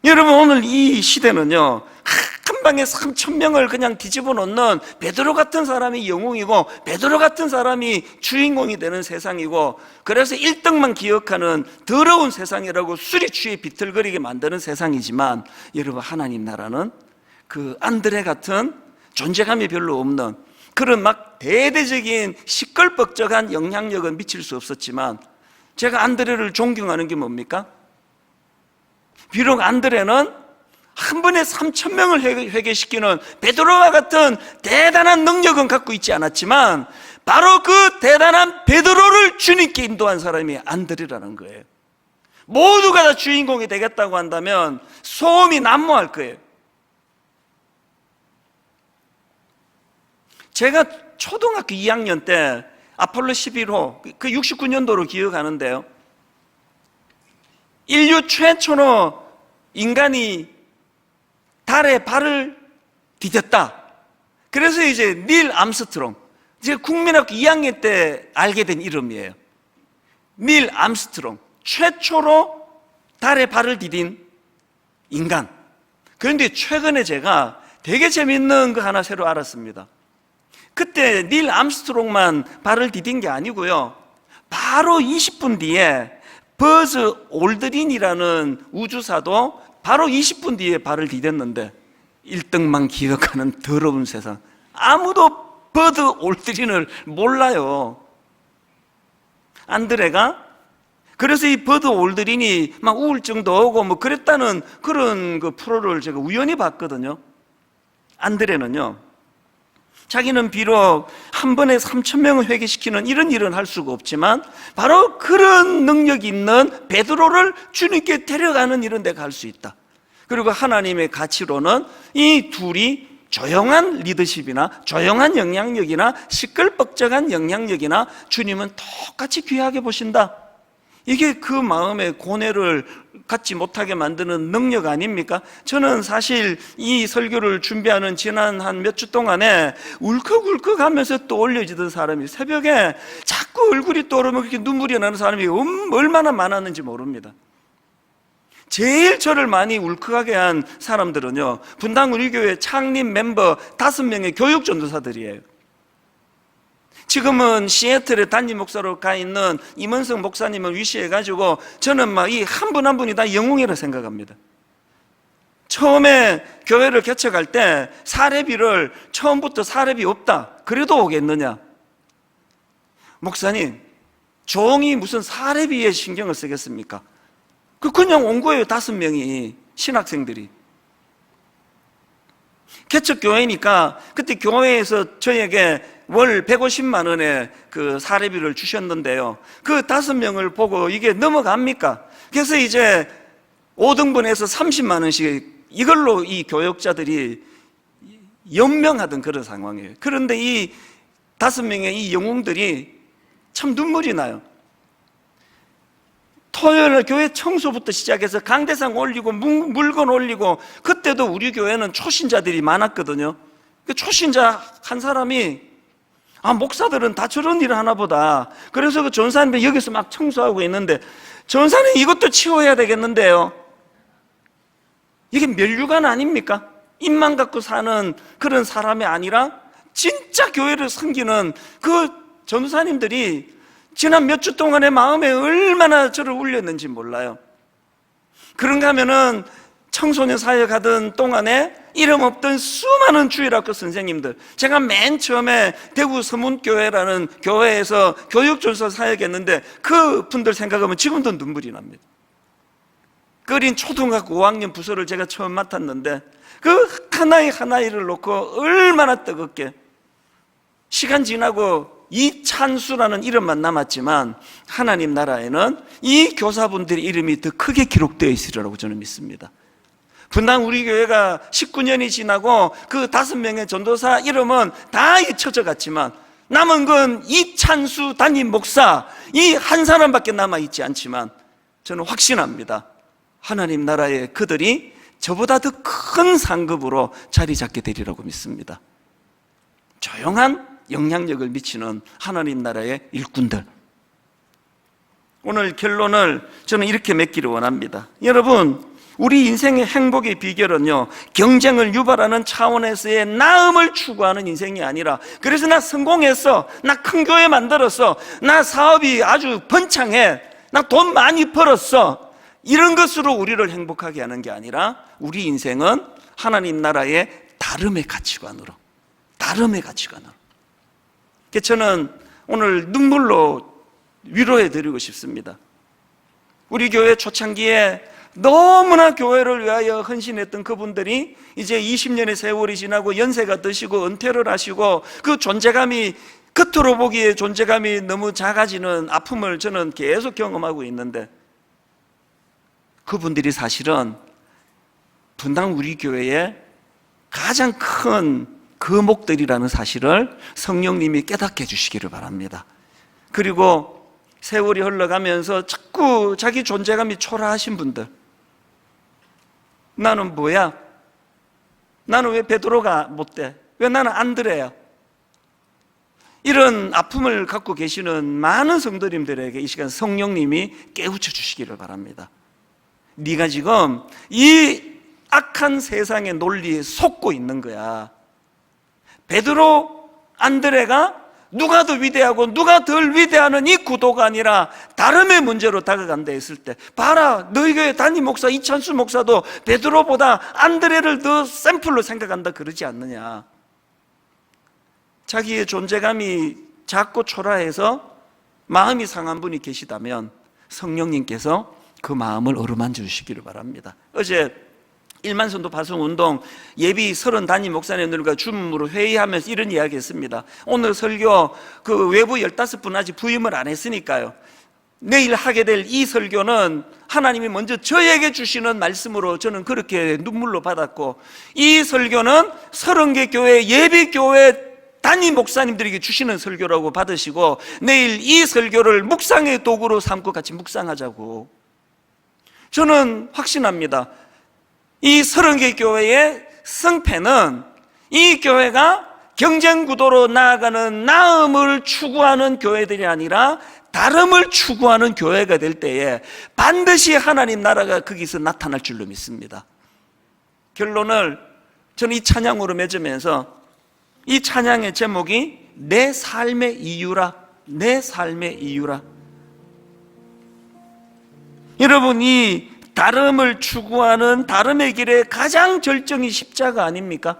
여러분, 오늘 이 시대는요, 한 방에 3,000명을 그냥 뒤집어 놓는 베드로 같은 사람이 영웅이고, 베드로 같은 사람이 주인공이 되는 세상이고, 그래서 1등만 기억하는 더러운 세상이라고 술이 취해 비틀거리게 만드는 세상이지만, 여러분, 하나님 나라는 그 안드레 같은 존재감이 별로 없는 그런 막 대대적인 시끌벅적한 영향력은 미칠 수 없었지만, 제가 안드레를 존경하는 게 뭡니까? 비록 안드레는 한 번에 3,000명을 회개시키는 베드로와 같은 대단한 능력은 갖고 있지 않았지만, 바로 그 대단한 베드로를 주님께 인도한 사람이 안드레라는 거예요. 모두가 다 주인공이 되겠다고 한다면 소음이 난무할 거예요. 제가 초등학교 2학년 때 아폴로 11호, 그 69년도로 기억하는데요, 인류 최초로 인간이 달에 발을 디뎠다. 그래서 이제 닐 암스트롱, 제가 국민학교 2학년 때 알게 된 이름이에요. 닐 암스트롱, 최초로 달에 발을 디딘 인간. 그런데 최근에 제가 되게 재밌는 거 하나 새로 알았습니다. 그때 닐 암스트롱만 발을 디딘 게 아니고요, 바로 20분 뒤에 버즈 올드린이라는 우주사도 바로 20분 뒤에 발을 디뎠는데, 1등만 기억하는 더러운 세상. 아무도 버즈 올드린을 몰라요. 안드레가 그래서 이 버드 올드린이 막 우울증도 오고 뭐 그랬다는 그런 그 프로를 제가 우연히 봤거든요. 안드레는요, 자기는 비록 한 번에 3,000명을 회개시키는 이런 일은 할 수가 없지만, 바로 그런 능력이 있는 베드로를 주님께 데려가는 일은 내가 할 수 있다. 그리고 하나님의 가치로는 이 둘이 조용한 리더십이나 조용한 영향력이나 시끌벅적한 영향력이나 주님은 똑같이 귀하게 보신다. 이게 그 마음의 고뇌를 갖지 못하게 만드는 능력 아닙니까? 저는 사실 이 설교를 준비하는 지난 한 몇 주 동안에 울컥울컥 하면서 또 올려지던 사람이, 새벽에 자꾸 얼굴이 떠오르면 그렇게 눈물이 나는 사람이 얼마나 많았는지 모릅니다. 제일 저를 많이 울컥하게 한 사람들은요, 분당 우리 교회 창립 멤버 5명의 교육 전도사들이에요. 지금은 시애틀에 담임 목사로 가 있는 임원석 목사님을 위시해가지고 저는 막 이 한 분 한 분이 다 영웅이라 생각합니다. 처음에 교회를 개척할 때 사례비를 처음부터 사례비 없다 그래도 오겠느냐? 목사님, 종이 무슨 사례비에 신경을 쓰겠습니까? 그냥 온 거예요. 5명이 신학생들이. 개척 교회니까 그때 교회에서 저에게 월 150만 원의 그 사례비를 주셨는데요, 그 5명을 보고 이게 넘어갑니까? 그래서 이제 5등분해서 30만 원씩 이걸로 이 교역자들이 연명하던 그런 상황이에요. 그런데 이 5명의 이 영웅들이 참 눈물이 나요. 토요일 교회 청소부터 시작해서 강대상 올리고 물건 올리고, 그때도 우리 교회는 초신자들이 많았거든요. 그 초신자 한 사람이 목사들은 다 저런 일을 하나 보다. 그래서 그 전사님이 여기서 막 청소하고 있는데, 전사님 이것도 치워야 되겠는데요. 이게 면류관 아닙니까? 입만 갖고 사는 그런 사람이 아니라 진짜 교회를 섬기는 그 전사님들이 지난 몇 주 동안의 마음에 얼마나 저를 울렸는지 몰라요. 그런가 하면은 청소년 사역하던 동안에 이름 없던 수많은 주일학교 선생님들, 제가 맨 처음에 대구 서문교회라는 교회에서 교육전서 사역했는데 그 분들 생각하면 지금도 눈물이 납니다. 끓인 초등학교 5학년 부서를 제가 처음 맡았는데 그 하나이를 놓고 얼마나 뜨겁게, 시간 지나고 이찬수라는 이름만 남았지만 하나님 나라에는 이 교사분들의 이름이 더 크게 기록되어 있으리라고 저는 믿습니다. 분당 우리 교회가 19년이 지나고 그 5명의 전도사 이름은 다 잊혀져 갔지만 남은 건 이찬수 담임 목사 이 한 사람밖에 남아있지 않지만 저는 확신합니다. 하나님 나라에 그들이 저보다 더 큰 상급으로 자리 잡게 되리라고 믿습니다. 조용한 영향력을 미치는 하나님 나라의 일꾼들. 오늘 결론을 저는 이렇게 맺기를 원합니다. 여러분, 우리 인생의 행복의 비결은요, 경쟁을 유발하는 차원에서의 나음을 추구하는 인생이 아니라, 그래서 나 성공했어, 나 큰 교회 만들었어, 나 사업이 아주 번창해, 나 돈 많이 벌었어, 이런 것으로 우리를 행복하게 하는 게 아니라 우리 인생은 하나님 나라의 다름의 가치관으로, 다름의 가치관으로. 저는 오늘 눈물로 위로해 드리고 싶습니다. 우리 교회 초창기에 너무나 교회를 위하여 헌신했던 그분들이 이제 20년의 세월이 지나고 연세가 드시고 은퇴를 하시고 그 존재감이, 겉으로 보기에 존재감이 너무 작아지는 아픔을 저는 계속 경험하고 있는데, 그분들이 사실은 분당 우리 교회의 가장 큰 거목들이라는 사실을 성령님이 깨닫게 해주시기를 바랍니다. 그리고 세월이 흘러가면서 자꾸 자기 존재감이 초라하신 분들, 나는 뭐야? 나는 왜 베드로가 못 돼? 왜 나는 안드레야? 이런 아픔을 갖고 계시는 많은 성도님들에게 이 시간 성령님이 깨우쳐 주시기를 바랍니다. 네가 지금 이 악한 세상의 논리에 속고 있는 거야. 베드로, 안드레가 누가 더 위대하고 누가 덜 위대하는 이 구도가 아니라 다름의 문제로 다가간다 했을 때, 봐라, 너희 교회 담임 목사 이찬수 목사도 베드로보다 안드레를 더 샘플로 생각한다 그러지 않느냐. 자기의 존재감이 작고 초라해서 마음이 상한 분이 계시다면 성령님께서 그 마음을 어루만져 주시기를 바랍니다. 어제 1만 선도 파송 운동 예비 30 담임 목사님들과 줌으로 회의하면서 이런 이야기 했습니다. 오늘 설교 그 외부 15분 아직 부임을 안 했으니까요, 내일 하게 될 이 설교는 하나님이 먼저 저에게 주시는 말씀으로 저는 그렇게 눈물로 받았고, 이 설교는 30개 교회 예비 교회 담임 목사님들에게 주시는 설교라고 받으시고, 내일 이 설교를 묵상의 도구로 삼고 같이 묵상하자고. 저는 확신합니다. 이 30개 교회의 성패는 이 교회가 경쟁 구도로 나아가는 나음을 추구하는 교회들이 아니라 다름을 추구하는 교회가 될 때에 반드시 하나님 나라가 거기서 나타날 줄로 믿습니다. 결론을 저는 이 찬양으로 맺으면서, 이 찬양의 제목이 내 삶의 이유라, 내 삶의 이유라. 여러분, 이 다름을 추구하는 다름의 길의 가장 절정이 십자가 아닙니까?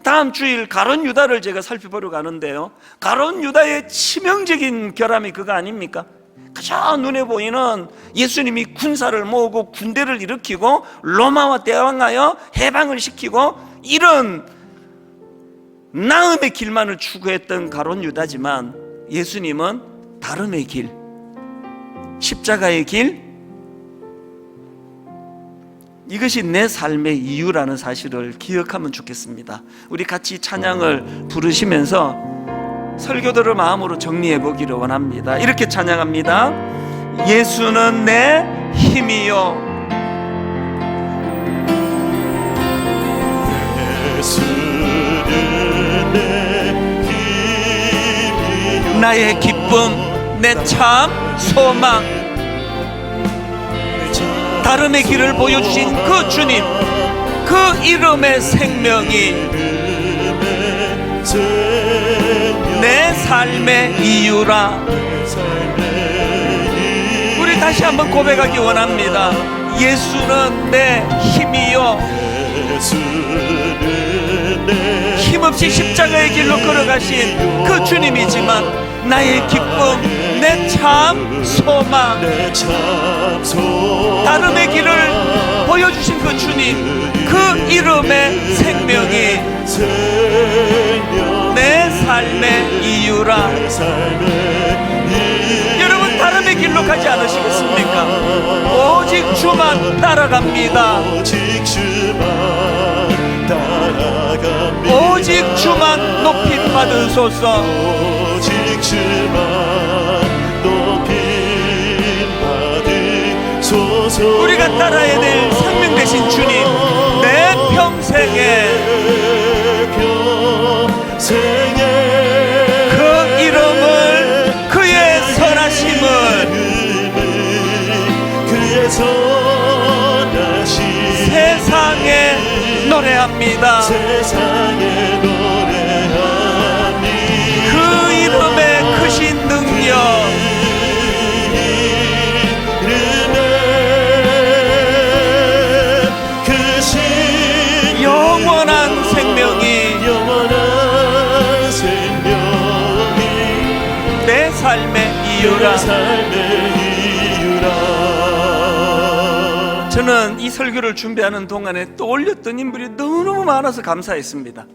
다음 주일 가룟 유다를 제가 살펴보러 가는데요, 가룟 유다의 치명적인 결함이 그거 아닙니까? 그저 눈에 보이는 예수님이 군사를 모으고 군대를 일으키고 로마와 대항하여 해방을 시키고 이런 나음의 길만을 추구했던 가룟 유다지만, 예수님은 다름의 길, 십자가의 길, 이것이 내 삶의 이유라는 사실을 기억하면 좋겠습니다. 우리 같이 찬양을 부르시면서 설교들을 마음으로 정리해 보기를 원합니다. 이렇게 찬양합니다. 예수는 내 힘이요, 예수는 내 힘이요, 나의 기쁨, 내 참 소망, 다름의 길을 보여주신 그 주님, 그 이름의 생명이 내 삶의 이유라. 우리 다시 한번 고백하기 원합니다. 예수는 내 힘이요, 힘없이 십자가의 길로 걸어가신 그 주님이지만 나의 기쁨, 내 참 소망, 다름의 길을 보여주신 그 주님, 그 이름의 생명이 내 삶의 이유라. 여러분, 다름의 길로 가지 않으시겠습니까? 오직 주만 따라갑니다. 오직 주만 높이 받으소서. 오직 주만 높이 받으소서. 우리가 따라야 될 생명 되신 주님, 내 평생에 그 이름을, 그의 선하심을, 그의 선하심 세상에 노래합니다. 세상에 노래하니 그 이름의 크신 능력, 영원한 생명이 내 삶의 이유라. 저는 이 설교를 준비하는 동안에 떠올렸던 인물이 너무너무 많아서 감사했습니다.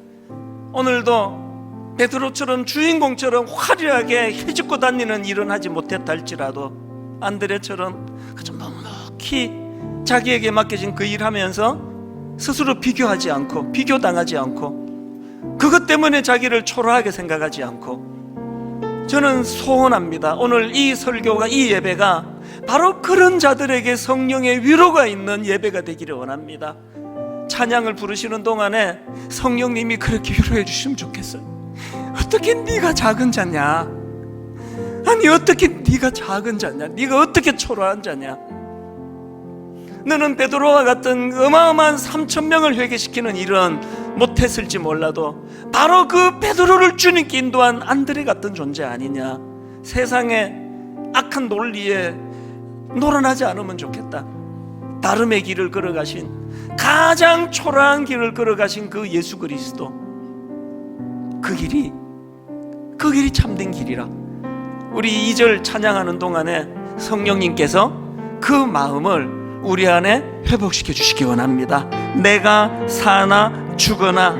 오늘도 베드로처럼 주인공처럼 화려하게 헤집고 다니는 일은 하지 못했다 할지라도 안드레처럼 그저 넉넉히 자기에게 맡겨진 그 일하면서 스스로 비교하지 않고 비교당하지 않고 그것 때문에 자기를 초라하게 생각하지 않고, 저는 소원합니다. 오늘 이 설교가, 이 예배가 바로 그런 자들에게 성령의 위로가 있는 예배가 되기를 원합니다. 찬양을 부르시는 동안에 성령님이 그렇게 위로해 주시면 좋겠어요. 어떻게 네가 작은 자냐? 아니 어떻게 네가 작은 자냐? 네가 어떻게 초라한 자냐? 너는 베드로와 같은 어마어마한 3,000명을 회개시키는 일은 못했을지 몰라도 바로 그 베드로를 주님께 인도한 안드레 같은 존재 아니냐? 세상의 악한 논리에 놀아나지 않으면 좋겠다. 다름의 길을 걸어가신, 가장 초라한 길을 걸어가신 그 예수 그리스도, 그 길이 참된 길이라. 우리 2절 찬양하는 동안에 성령님께서 그 마음을 우리 안에 회복시켜 주시기 원합니다. 내가 사나 죽거나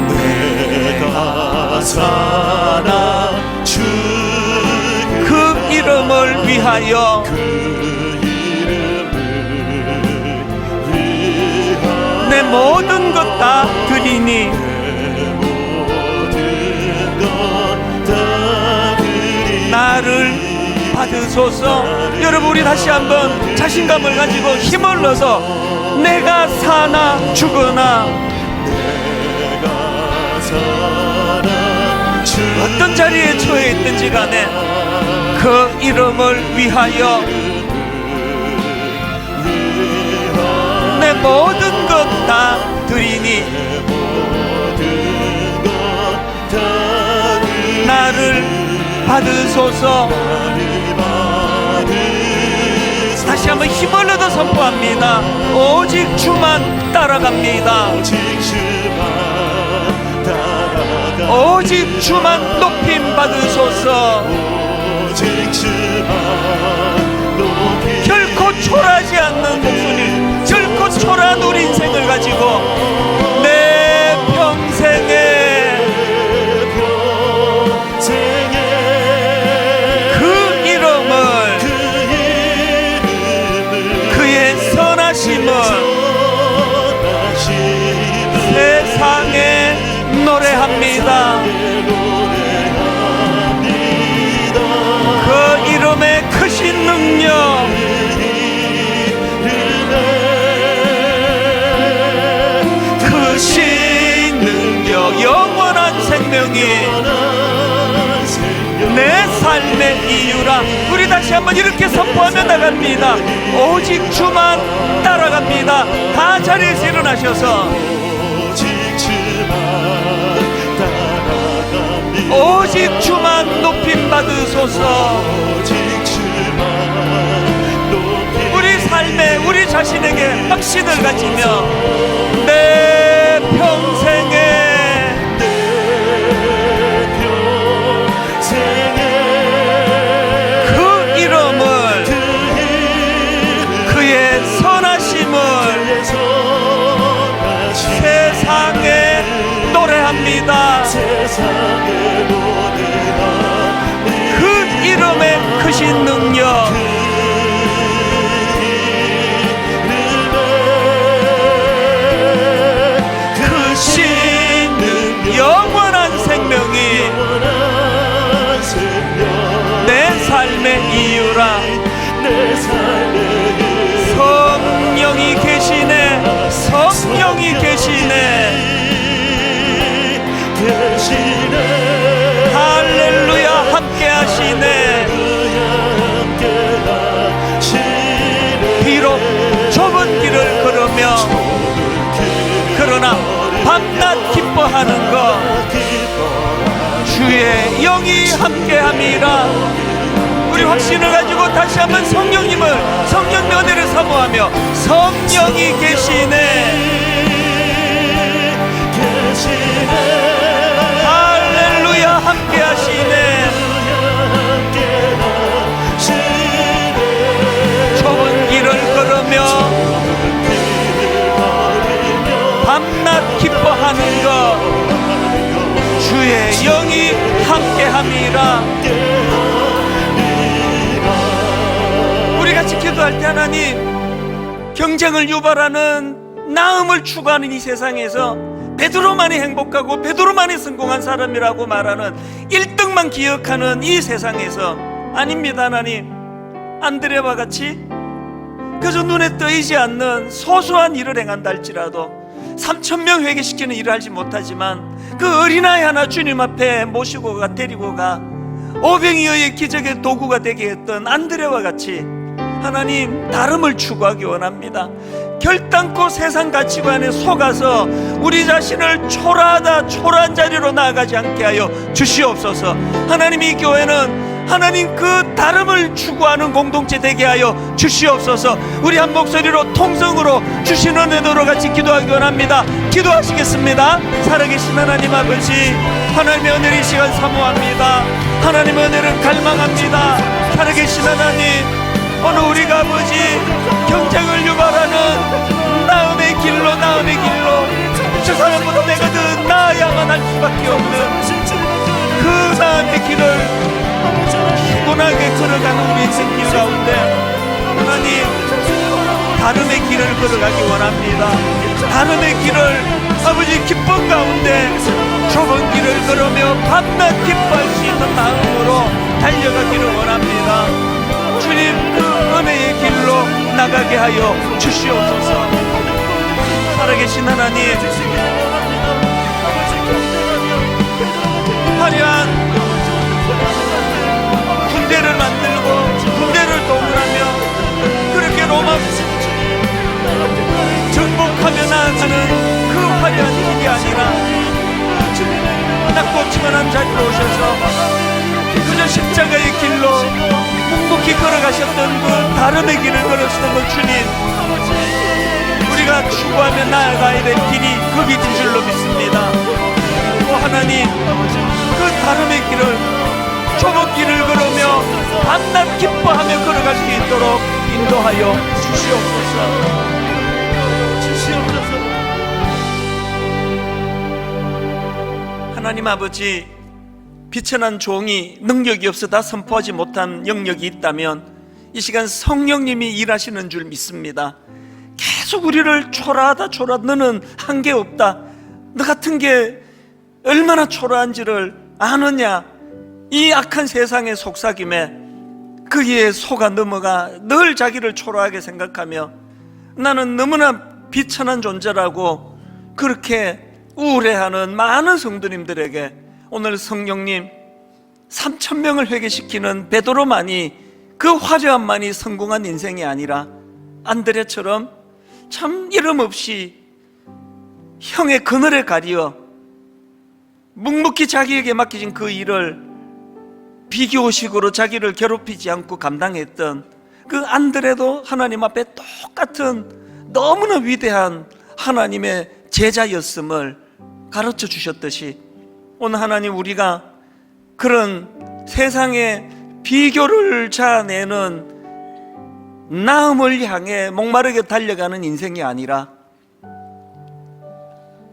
내가 사나 죽으나 그 이름을 위하여 내 모든 것 다 드리니 나를 받으소서. 여러분, 우리 다시 한번 자신감을 가지고 힘을 넣어서 내가 사나 죽으나, 어떤 자리에 처해 있든지 간에 그 이름을 위하여 내 모든 것 다 드리니 나를 받으소서. 다시 한번 힘을 얻어 선포합니다. 오직 주만 따라갑니다. 오직 주만 높임 받으소서. 결코 초라하지 않는 목소리, 결코 초라한 우리 인생을 가지고 내 평생에 그 이름을 이름을 세상에 노래합니다. 그 이름의 크신 능력, 크신 능력, 영원한 생명이 내 삶의 이유라. 우리 다시 한번 이렇게 선포하며 나갑니다. 오직 주만 따라갑니다. 다 자리에서 일어나셔서 오직 주만 높임 받으소서. 우리 삶에 우리 자신에게 확신을 가지며 내 평생에 그 이름을, 그의 선하심을 세상에 노래합니다. 그 이름의 크신 능력, 크신 영원한 생명이 내 삶의 이유라. 성령이 계시네, 성령이 계시네. 할렐루야, 함께 하시네. 비록 좁은 길을 걸으며 그러나 밤낮 기뻐하는 것, 주의 영이 함께함이라. 우리 확신을 가지고 다시 한번 성령님을, 성령의 은혜를 사모하며 성령이 계시네. 할렐루야, 함께 하시네. 좁은 길을 걸으며 밤낮 기뻐하는 것, 주의 영이 함께함이라. 우리 같이 기도할 때 하나님, 경쟁을 유발하는 나음을 추구하는 이 세상에서 베드로만이 행복하고 베드로만이 성공한 사람이라고 말하는 1등만 기억하는 이 세상에서 아닙니다. 하나님, 안드레와 같이 그저 눈에 떠이지 않는 소소한 일을 행한다 할지라도 3,000명 회개시키는 일을 하지 못하지만 그 어린아이 하나 주님 앞에 모시고 가, 데리고 가 오병이어의 기적의 도구가 되게 했던 안드레와 같이 하나님, 다름을 추구하기 원합니다. 결단코 세상 가치관에 속아서 우리 자신을 초라한 자리로 나아가지 않게 하여 주시옵소서. 하나님, 이 교회는 하나님 그 다름을 추구하는 공동체 되게 하여 주시옵소서. 우리 한 목소리로 통성으로 주신 은혜도로 같이 기도하기 원합니다. 기도하시겠습니다. 살아계신 하나님 아버지, 하나님의 은혜를 이 시간 사모합니다. 하나님의 은혜를 갈망합니다. 살아계신 하나님, 오늘 우리가 아버지 경쟁을 유발하는 나음의 길로 저 사람보다 내가 더 나아야만 할 수밖에 없는 그 나음의 길을 피곤하게 걸어가는 우리 인생 길 가운데 하나님, 다름의 길을 걸어가기 원합니다. 다름의 길을 아버지 기쁨 가운데 좁은 길을 걸으며 밤낮 기뻐할 수 있는 마음으로 달려가기를 원합니다. 주님, 그 은혜의 길로 나가게 하여 주시옵소서. 살아계신 하나님, 화려한 군대를 만들고 군대를 동원하며 그렇게 로마 정복하며 나아가는 그 화려한 길이 아니라 낮고 치만한 자리로 오셔서 그저 십자가의 길로 묵묵히 걸어가셨던 그 다름의 길을 걸으시던 주님, 우리가 추구하며 나아가야 될 길이 그 길인 줄로 믿습니다. 오 하나님, 그 다름의 길을, 좁은 길을 걸으며 밤낮 기뻐하며 걸어갈 수 있도록 인도하여 주시옵소서. 하나님 아버지, 비천한 종이 능력이 없어 다 선포하지 못한 영역이 있다면 이 시간 성령님이 일하시는 줄 믿습니다. 계속 우리를 초라하다 너는 한계 없다, 너 같은 게 얼마나 초라한지를 아느냐, 이 악한 세상의 속삭임에 거기에 속아 넘어가 늘 자기를 초라하게 생각하며 나는 너무나 비천한 존재라고 그렇게 우울해하는 많은 성도님들에게 오늘 성령님 3,000명을 회개시키는 베드로만이, 그 화려함만이 성공한 인생이 아니라 안드레처럼 참 이름 없이 형의 그늘에 가리어 묵묵히 자기에게 맡겨진 그 일을 비교식으로 자기를 괴롭히지 않고 감당했던 그 안드레도 하나님 앞에 똑같은 너무나 위대한 하나님의 제자였음을 가르쳐 주셨듯이 오늘 하나님, 우리가 그런 세상에 비교를 자아내는 나음을 향해 목마르게 달려가는 인생이 아니라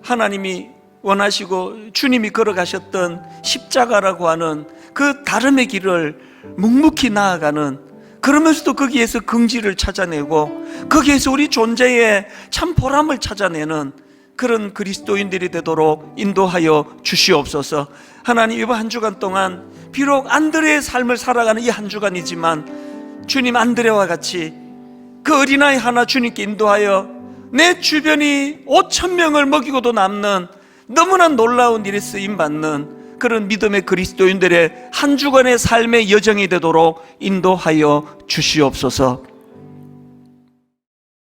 하나님이 원하시고 주님이 걸어가셨던 십자가라고 하는 그 다름의 길을 묵묵히 나아가는, 그러면서도 거기에서 긍지를 찾아내고 거기에서 우리 존재의 참 보람을 찾아내는 그런 그리스도인들이 되도록 인도하여 주시옵소서. 하나님, 이번 한 주간 동안 비록 안드레의 삶을 살아가는 이 한 주간이지만 주님, 안드레와 같이 그 어린아이 하나 주님께 인도하여 내 주변이 5,000명을 먹이고도 남는 너무나 놀라운 일에 쓰임받는 그런 믿음의 그리스도인들의 한 주간의 삶의 여정이 되도록 인도하여 주시옵소서.